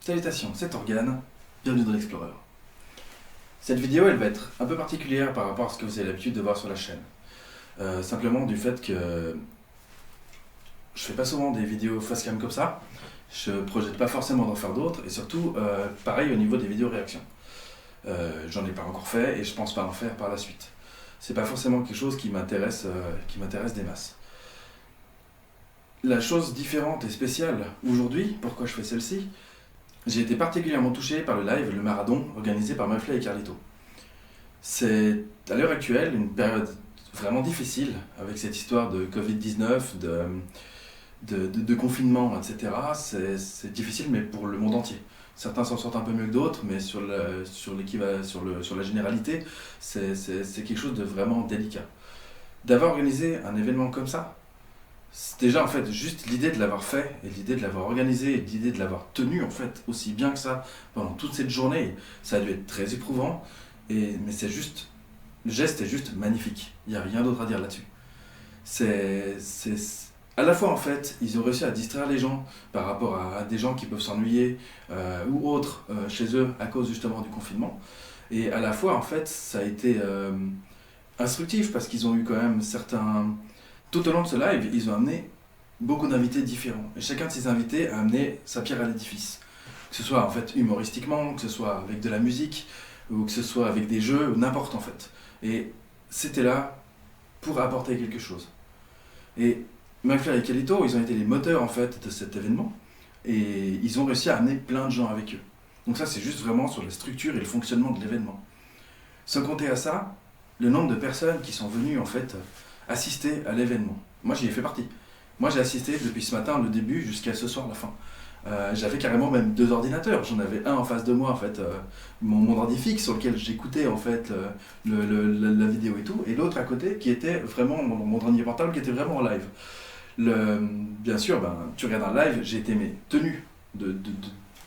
Salutations, c'est Organe, bienvenue dans l'Explorer. Cette vidéo elle va être un peu particulière par rapport à ce que vous avez l'habitude de voir sur la chaîne. Simplement du fait que je fais pas souvent des vidéos face cam comme ça, je projette pas forcément d'en faire d'autres, et surtout pareil au niveau des vidéos réactions. J'en ai pas encore fait et je pense pas en faire par la suite. C'est pas forcément quelque chose qui m'intéresse des masses. La chose différente et spéciale aujourd'hui, pourquoi je fais celle-ci, j'ai été particulièrement touché par le live Le Marathon organisé par Mafla et Carlito. C'est à l'heure actuelle une période vraiment difficile avec cette histoire de Covid-19, de confinement, etc. C'est difficile mais pour le monde entier. Certains s'en sortent un peu mieux que d'autres, mais sur la généralité, c'est quelque chose de vraiment délicat. D'avoir organisé un événement comme ça, c'est déjà en fait juste l'idée de l'avoir fait et l'idée de l'avoir organisé et l'idée de l'avoir tenu en fait aussi bien que ça pendant toute cette journée, ça a dû être très éprouvant, mais c'est juste, le geste est juste magnifique, il n'y a rien d'autre à dire là-dessus. À la fois en fait, ils ont réussi à distraire les gens par rapport à des gens qui peuvent s'ennuyer ou autres chez eux à cause justement du confinement, et à la fois en fait ça a été instructif parce qu'ils ont eu quand même certains... Tout au long de ce live, ils ont amené beaucoup d'invités différents. Et chacun de ces invités a amené sa pierre à l'édifice. Que ce soit en fait humoristiquement, que ce soit avec de la musique, ou que ce soit avec des jeux, ou n'importe en fait. Et c'était là pour apporter quelque chose. Et Mafla et Carlito, ils ont été les moteurs en fait de cet événement. Et ils ont réussi à amener plein de gens avec eux. Donc ça c'est juste vraiment sur la structure et le fonctionnement de l'événement. Sans compter à ça, le nombre de personnes qui sont venues en fait assister à l'événement. Moi j'y ai fait partie. Moi j'ai assisté depuis ce matin le début jusqu'à ce soir la fin. J'avais carrément même 2 ordinateurs. J'en avais un en face de moi en fait, mon ordi fixe sur lequel j'écoutais en fait la vidéo et tout, et l'autre à côté qui était vraiment mon ordi portable qui était vraiment en live. Bien sûr, tu regardes un live, j'ai été tenu de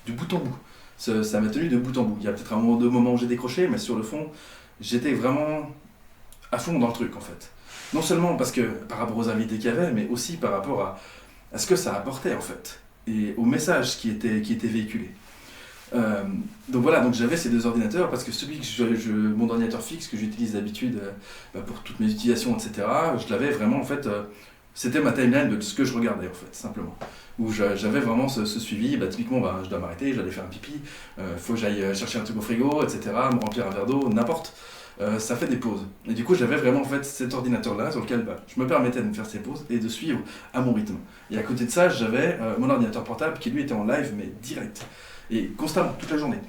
bout en bout. Ça m'a tenu de bout en bout. Il y a peut-être un ou deux moments où j'ai décroché, mais sur le fond, j'étais vraiment à fond dans le truc en fait. Non seulement parce que par rapport aux invités qu'il y avait, mais aussi par rapport à ce que ça apportait en fait, et au message qui était véhiculé. Donc voilà, donc j'avais ces 2 ordinateurs parce que celui que mon ordinateur fixe que j'utilise d'habitude pour toutes mes utilisations, etc., je l'avais vraiment en fait, c'était ma timeline de ce que je regardais en fait, simplement. Où j'avais vraiment ce suivi, typiquement je dois m'arrêter, j'allais faire un pipi, faut que j'aille chercher un truc au frigo, etc., me remplir un verre d'eau, n'importe. Ça fait des pauses. Et du coup, j'avais vraiment en fait cet ordinateur-là sur lequel je me permettais de me faire ces pauses et de suivre à mon rythme. Et à côté de ça, j'avais mon ordinateur portable qui lui était en live, mais direct. Et constamment, toute la journée.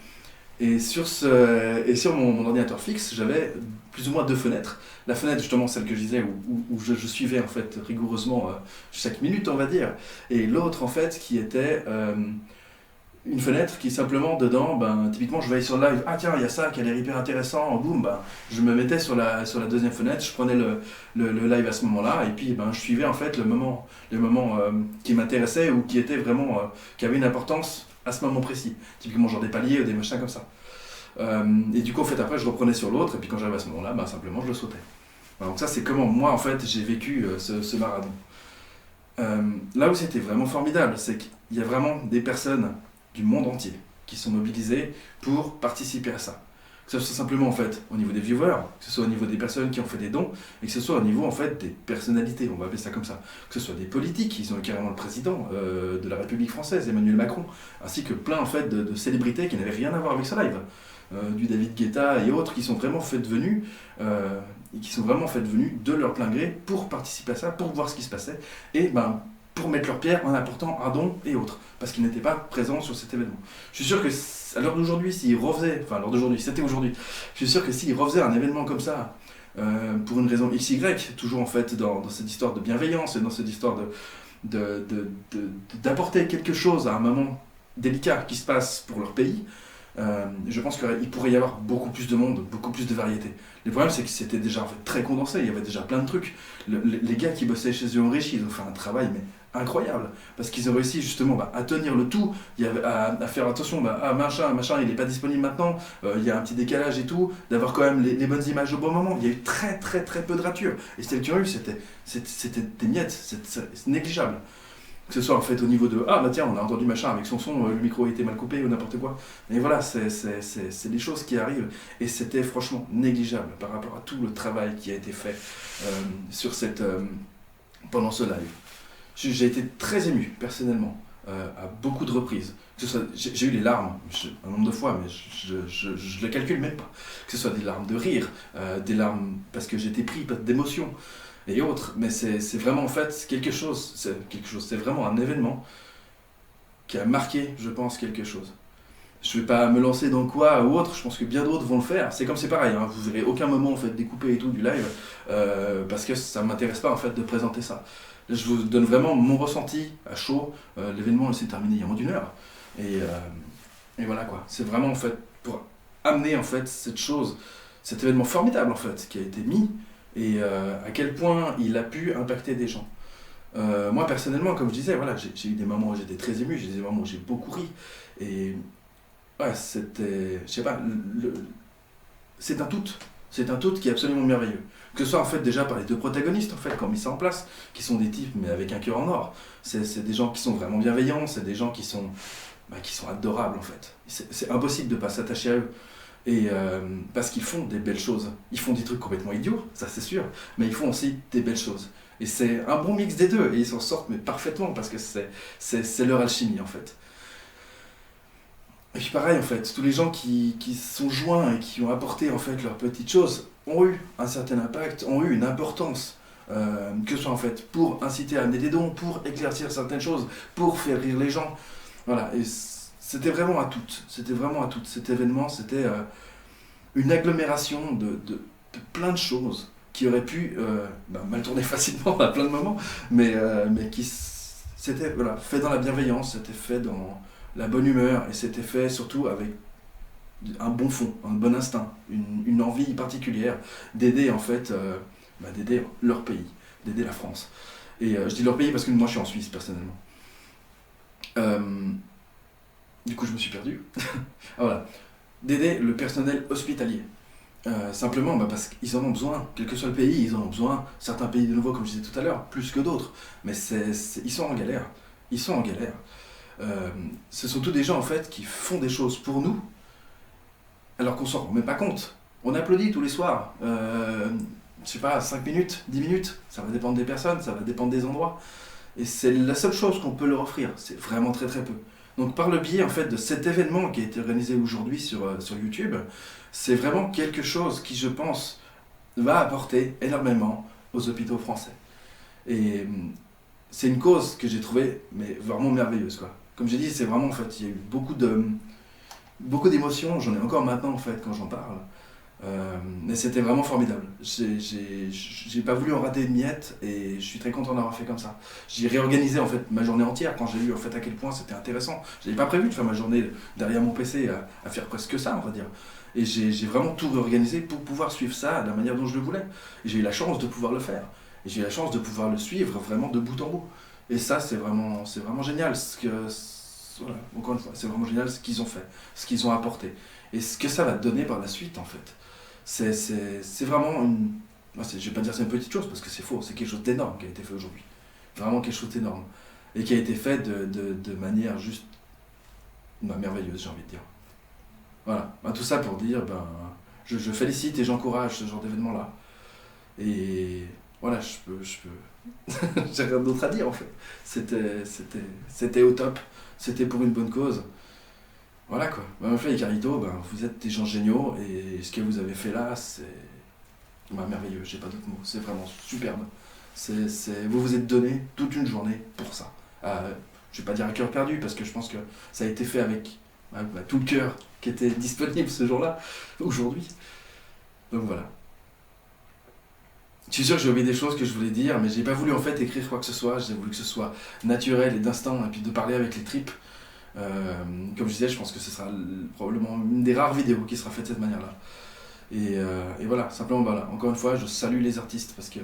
Et sur mon ordinateur fixe, j'avais plus ou moins 2 fenêtres. La fenêtre, justement, celle que je disais, où je suivais en fait rigoureusement chaque minute, on va dire. Et l'autre, en fait, qui était... une fenêtre qui simplement dedans, typiquement je vais aller sur le live, ah tiens il y a ça qui a l'air hyper intéressant, boum, je me mettais sur la deuxième fenêtre, je prenais le live à ce moment-là, et puis je suivais en fait le moment qui m'intéressait ou qui était vraiment, qui avait une importance à ce moment précis, typiquement genre des paliers ou des machins comme ça. Et du coup en fait après je reprenais sur l'autre, et puis quand j'arrivais à ce moment-là, simplement je le sautais. Donc ça c'est comment moi en fait j'ai vécu ce marathon. Là où c'était vraiment formidable, c'est qu'il y a vraiment des personnes du monde entier qui sont mobilisés pour participer à ça. Que ce soit simplement en fait au niveau des viewers, que ce soit au niveau des personnes qui ont fait des dons, et que ce soit au niveau en fait des personnalités, on va appeler ça comme ça. Que ce soit des politiques, ils ont eu carrément le président de la République française, Emmanuel Macron, ainsi que plein en fait de célébrités qui n'avaient rien à voir avec ce live. Du David Guetta et autres qui sont vraiment venus de leur plein gré pour participer à ça, pour voir ce qui se passait, et pour mettre leur pierre en apportant un don et autres, parce qu'ils n'étaient pas présents sur cet événement. Je suis sûr que à l'heure d'aujourd'hui, c'était aujourd'hui, je suis sûr que s'ils refaisaient un événement comme ça, pour une raison XY, toujours en fait dans cette histoire de bienveillance et dans cette histoire d'apporter quelque chose à un moment délicat qui se passe pour leur pays, je pense qu'il pourrait y avoir beaucoup plus de monde, beaucoup plus de variété. Le problème c'est que c'était déjà en fait très condensé, il y avait déjà plein de trucs. Les gars qui bossaient chez eux en régie, ils ont fait un travail mais incroyable, parce qu'ils ont réussi justement à tenir le tout, à faire attention, machin il n'est pas disponible maintenant, il y a un petit décalage et tout, d'avoir quand même les bonnes images au bon moment. Il y a eu très très très peu de ratures, et celles qui ont eu c'était des miettes, c'est négligeable. Que ce soit en fait au niveau de ah bah tiens, on a entendu machin avec son son, le micro était mal coupé ou n'importe quoi. Mais voilà, c'est des choses qui arrivent et c'était franchement négligeable par rapport à tout le travail qui a été fait sur pendant ce live. J'ai été très ému personnellement à beaucoup de reprises. J'ai eu les larmes un nombre de fois, mais je le calcule même pas. Que ce soit des larmes de rire, des larmes parce que j'étais pris d'émotion et autres, mais c'est vraiment en fait quelque chose, c'est vraiment un événement qui a marqué, je pense, quelque chose. Je vais pas me lancer dans quoi ou autre, je pense que bien d'autres vont le faire. C'est pareil, hein, vous verrez aucun moment en fait découpé et tout du live, parce que ça m'intéresse pas en fait de présenter ça. Je vous donne vraiment mon ressenti à chaud. L'événement s'est terminé il y a moins d'une heure. Et voilà quoi. C'est vraiment en fait pour amener en fait cette chose, cet événement formidable en fait qui a été mis et à quel point il a pu impacter des gens. Moi personnellement, comme je disais, voilà, j'ai eu des moments où j'étais très ému, j'ai eu des moments où j'ai beaucoup ri. Et ouais, c'était, je sais pas, c'est un tout. C'est un tout qui est absolument merveilleux. Que ce soit en fait déjà par les deux protagonistes en fait, qui ont mis ça en place, qui sont des types mais avec un cœur en or. C'est des gens qui sont vraiment bienveillants, c'est des gens qui sont adorables en fait. C'est impossible de ne pas s'attacher à eux. Et parce qu'ils font des belles choses. Ils font des trucs complètement idiots, ça c'est sûr, mais ils font aussi des belles choses. Et c'est un bon mix des deux, et ils s'en sortent mais parfaitement parce que c'est leur alchimie en fait. Et puis pareil en fait, tous les gens qui sont joints et qui ont apporté en fait leurs petites choses ont eu un certain impact, ont eu une importance, que ce soit en fait pour inciter à amener des dons, pour éclaircir certaines choses, pour faire rire les gens. Voilà, et c'était vraiment à toutes. C'était vraiment à toutes. Cet événement, c'était une agglomération de plein de choses qui auraient pu mal tourner facilement à plein de moments, mais qui c'était voilà, fait dans la bienveillance, c'était fait dans la bonne humeur et c'était fait surtout avec un bon fond, un bon instinct, une envie particulière d'aider en fait, d'aider leur pays, d'aider la France. Et je dis leur pays parce que moi je suis en Suisse personnellement. Du coup je me suis perdu. Ah, voilà. D'aider le personnel hospitalier. Simplement parce qu'ils en ont besoin, quel que soit le pays, ils en ont besoin. Certains pays de nouveau, comme je disais tout à l'heure, plus que d'autres, mais ils sont en galère. Ils sont en galère. Ce sont tous des gens en fait qui font des choses pour nous alors qu'on s'en rend même pas compte. On applaudit tous les soirs, je sais pas, 5 minutes, 10 minutes, ça va dépendre des personnes, ça va dépendre des endroits. Et c'est la seule chose qu'on peut leur offrir, c'est vraiment très très peu. Donc par le biais en fait de cet événement qui a été organisé aujourd'hui sur YouTube, c'est vraiment quelque chose qui je pense va apporter énormément aux hôpitaux français. Et c'est une cause que j'ai trouvée mais vraiment merveilleuse quoi. Comme j'ai dit, c'est vraiment en fait, il y a eu beaucoup d'émotions, j'en ai encore maintenant en fait quand j'en parle. Mais c'était vraiment formidable. J'ai pas voulu en rater une miette et je suis très content d'avoir fait comme ça. J'ai réorganisé en fait ma journée entière quand j'ai vu en fait à quel point c'était intéressant. J'avais pas prévu de faire ma journée derrière mon PC à faire presque ça on va dire. Et j'ai vraiment tout réorganisé pour pouvoir suivre ça de la manière dont je le voulais. Et j'ai eu la chance de pouvoir le faire. Et j'ai eu la chance de pouvoir le suivre vraiment de bout en bout. Et ça c'est vraiment génial. Voilà, encore une fois, c'est vraiment génial ce qu'ils ont fait, ce qu'ils ont apporté. Et ce que ça va donner par la suite en fait. C'est vraiment une... Je vais pas dire c'est une petite chose parce que c'est faux, c'est quelque chose d'énorme qui a été fait aujourd'hui. Vraiment quelque chose d'énorme. Et qui a été fait de manière juste merveilleuse, j'ai envie de dire. Voilà, tout ça pour dire, je félicite et j'encourage ce genre d'événement-là. Et voilà, je peux... j'ai rien d'autre à dire en fait. C'était au top, c'était pour une bonne cause. Voilà quoi. Fly et Carlito, vous êtes des gens géniaux et ce que vous avez fait là, c'est merveilleux, j'ai pas d'autres mots, c'est vraiment superbe. Vous vous êtes donné toute une journée pour ça. Je vais pas dire à cœur perdu parce que je pense que ça a été fait avec tout le cœur qui était disponible ce jour-là, aujourd'hui. Donc voilà. Je suis sûr que j'ai oublié des choses que je voulais dire, mais j'ai pas voulu en fait écrire quoi que ce soit, j'ai voulu que ce soit naturel et d'instinct et puis de parler avec les tripes. Comme je disais, je pense que ce sera probablement une des rares vidéos qui sera faite de cette manière-là. Et voilà, simplement voilà. Encore une fois, je salue les artistes parce que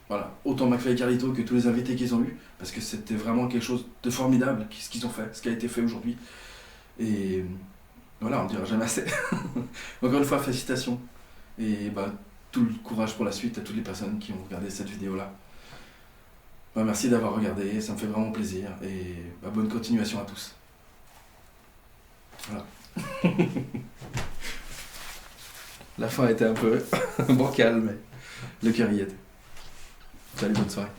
voilà, autant McFly et Carlito que tous les invités qu'ils ont eu, parce que c'était vraiment quelque chose de formidable ce qu'ils ont fait, ce qui a été fait aujourd'hui. Et voilà, on ne dira jamais assez. Encore une fois, félicitations. Et tout le courage pour la suite à toutes les personnes qui ont regardé cette vidéo-là. Bah, merci d'avoir regardé, ça me fait vraiment plaisir. Et bah, bonne continuation à tous. Voilà. La fin était un peu bancale, mais le cœur y était. Salut, bonne soirée.